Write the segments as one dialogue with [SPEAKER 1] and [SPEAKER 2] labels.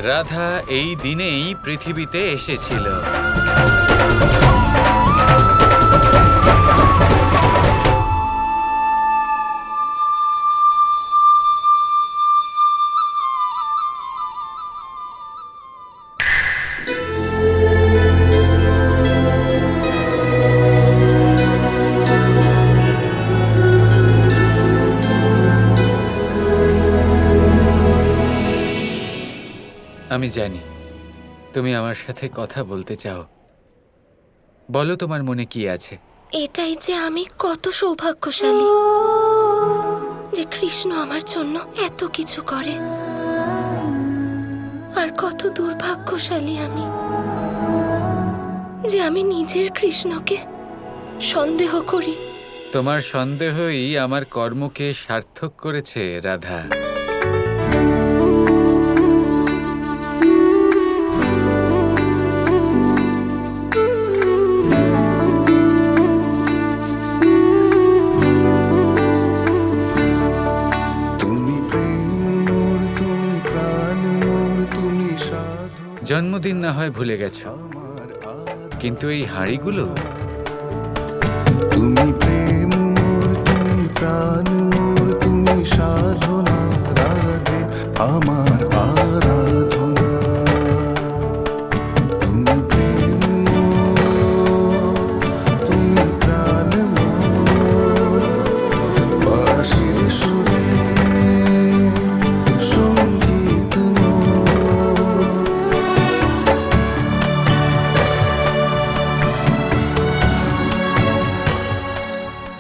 [SPEAKER 1] রাধা এই দিনেই পৃথিবীতে এসেছিল। আমি জানি তুমি আমার সাথে কথা বলতে চাও। বলো তোমার মনে কি আছে।
[SPEAKER 2] এটাই যে আমি কত সৌভাগ্যশালী যে কৃষ্ণ আমার জন্য এত কিছু করে, আর কত দুর্ভাগ্যশালী আমি যে আমি নিজের কৃষ্ণকে সন্দেহ করি।
[SPEAKER 1] তোমার সন্দেহই আমার কর্মকে সার্থক করেছে রাধা। জন্মদিন না হয় ভুলে গেছো, কিন্তু এই হাঁড়িগুলো
[SPEAKER 3] তুমি প্রেম মোর, তুমি প্রাণ মোর, তুমি সাধনা রাধে আমার আরাধনা। তুমি প্রেম মোর, তুমি প্রাণ মোর, বাঁশি সুরে সঙ্গীত মোর।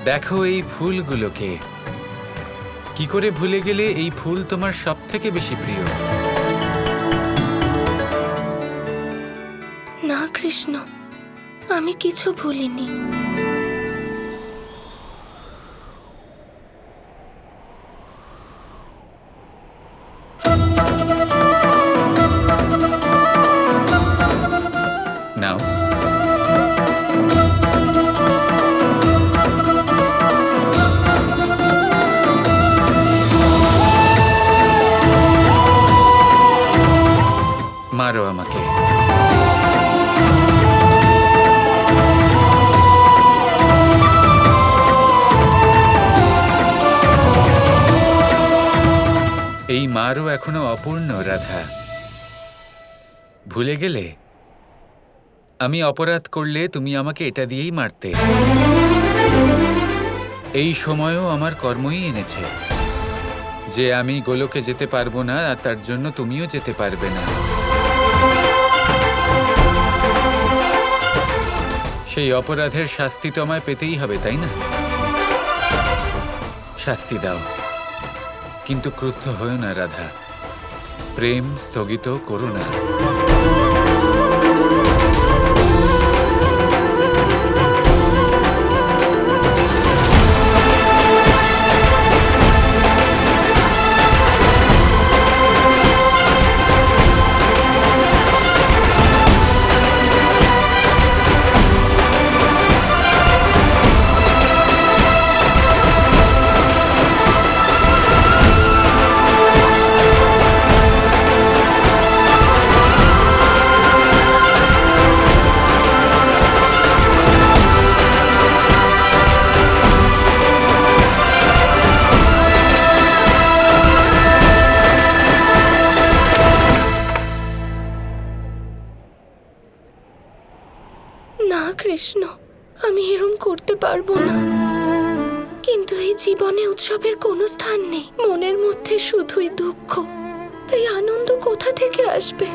[SPEAKER 1] দেখো এই ফুলগুলোকে, কি করে ভুলে গেলে এই ফুল তোমার সব থেকে বেশি প্রিয়।
[SPEAKER 2] না কৃষ্ণ, আমি কিছু ভুলিনি।
[SPEAKER 1] নাও, মারো আমাকে। এই মারও এখনো অপূর্ণ রাধা। ভুলে গেলে আমি অপরাধ করলে তুমি আমাকে এটা দিয়েই মারতে। এই সময়ও আমার কর্মই এনেছে যে আমি গোলকে যেতে পারবো না, আর তার জন্য তুমিও যেতে পারবে না। সেই অপরাধের শাস্তি তো আমায় পেতেই হবে, তাই না? শাস্তি দাও, কিন্তু ক্রুদ্ধ হও না রাধা। প্রেম স্থগিত করো না।
[SPEAKER 2] না কৃষ্ণ, আমি এরম করতে পারবো না। কিন্তু এই জীবনে উৎসবের কোনো স্থান নেই, মনের মধ্যে শুধুই দুঃখ। তাই আনন্দ কোথা থেকে আসবে?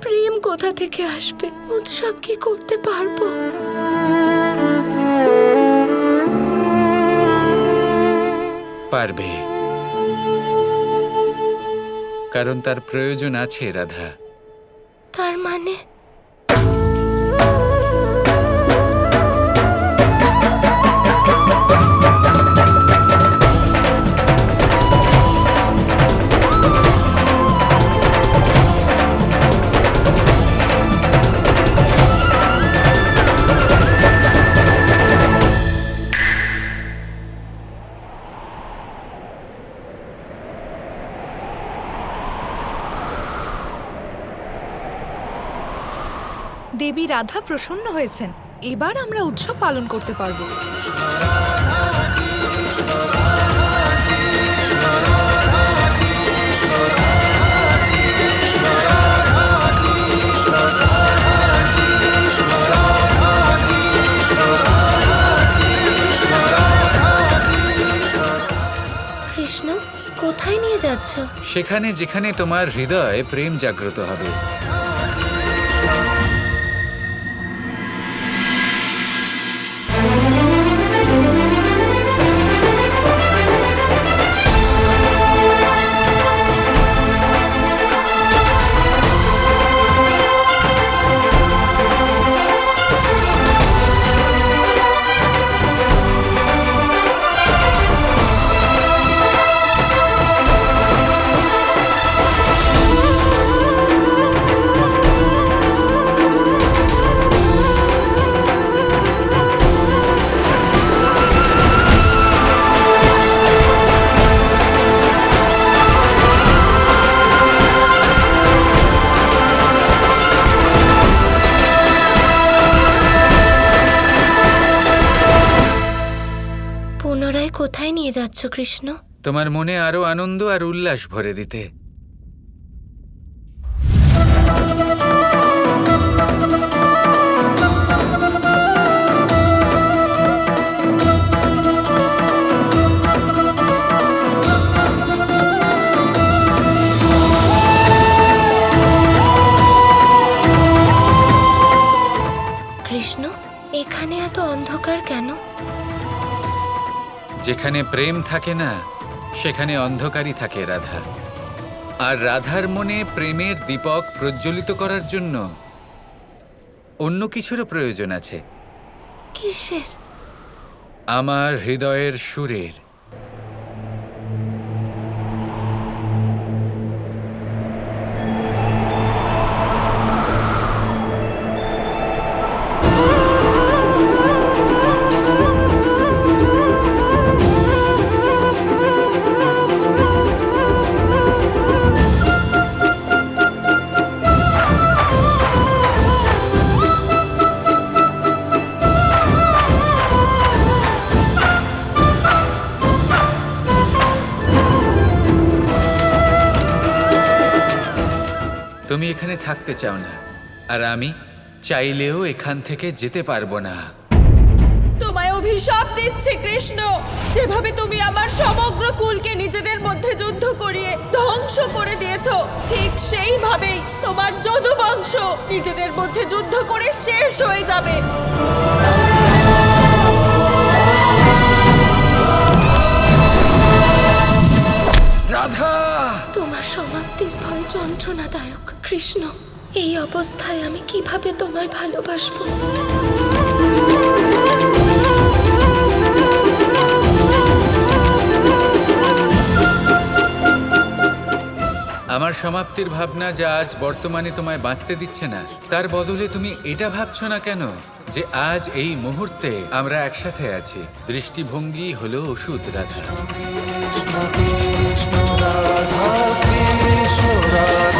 [SPEAKER 2] প্রেম কোথা থেকে আসবে? উৎসব কি করতে পারবো?
[SPEAKER 1] পারবে, কারণ তার প্রয়োজন আছে রাধা।
[SPEAKER 2] তার মানে
[SPEAKER 4] দেবী রাধা প্রসন্ন হয়েছেন। এবার আমরা উৎসব পালন করতে পারবো।
[SPEAKER 2] কৃষ্ণ, কোথায় নিয়ে যাচ্ছ?
[SPEAKER 1] সেখানে যেখানে তোমার হৃদয়ে প্রেম জাগ্রত হবে।
[SPEAKER 2] পুনরায় কোথায় নিয়ে যাচ্ছ কৃষ্ণ?
[SPEAKER 1] তোমার মনে আরো আনন্দ আর উল্লাস ভরে দিতে।
[SPEAKER 2] কৃষ্ণ, এখানে এত অন্ধকার কেন?
[SPEAKER 1] যেখানে প্রেম থাকে না সেখানে অন্ধকারই থাকে রাধা। আর রাধার মনে প্রেমের দীপক প্রজ্বলিত করার জন্য অন্য কিছুরও প্রয়োজন আছে।
[SPEAKER 2] কিসের?
[SPEAKER 1] আমার হৃদয়ের সুরের। তুমি এখানে থাকতে চাও না, আর আমি চাইলেও এখান থেকে যেতে পারবো না।
[SPEAKER 5] তোমায় অভিশাপ দিচ্ছে কৃষ্ণ। যেভাবে তুমি আমার সমগ্র কুলকে নিজেদের মধ্যে যুদ্ধ করিয়ে ধ্বংস করে দিয়েছো, ঠিক সেইভাবেই তোমার যদু বংশ নিজেদের মধ্যে যুদ্ধ করে শেষ হয়ে যাবে।
[SPEAKER 1] রাধা!
[SPEAKER 2] তোমার সমাপ্তির ভয় যন্ত্রণাদায়ক কৃষ্ণ। এই অবস্থায় আমি কিভাবে তোমায় ভালোবাসবো?
[SPEAKER 1] আমার সমাপ্তির ভাবনা যা আজ বর্তমানে তোমায় বাঁচতে দিচ্ছে না, তার বদলে তুমি এটা ভাবছো না কেন যে আজ এই মুহূর্তে আমরা একসাথে আছি? দৃষ্টিভঙ্গি হলো ওষুধ রাধা।
[SPEAKER 3] কৃষ্ণ কৃষ্ণ রাধা কৃষ্ণ রাধা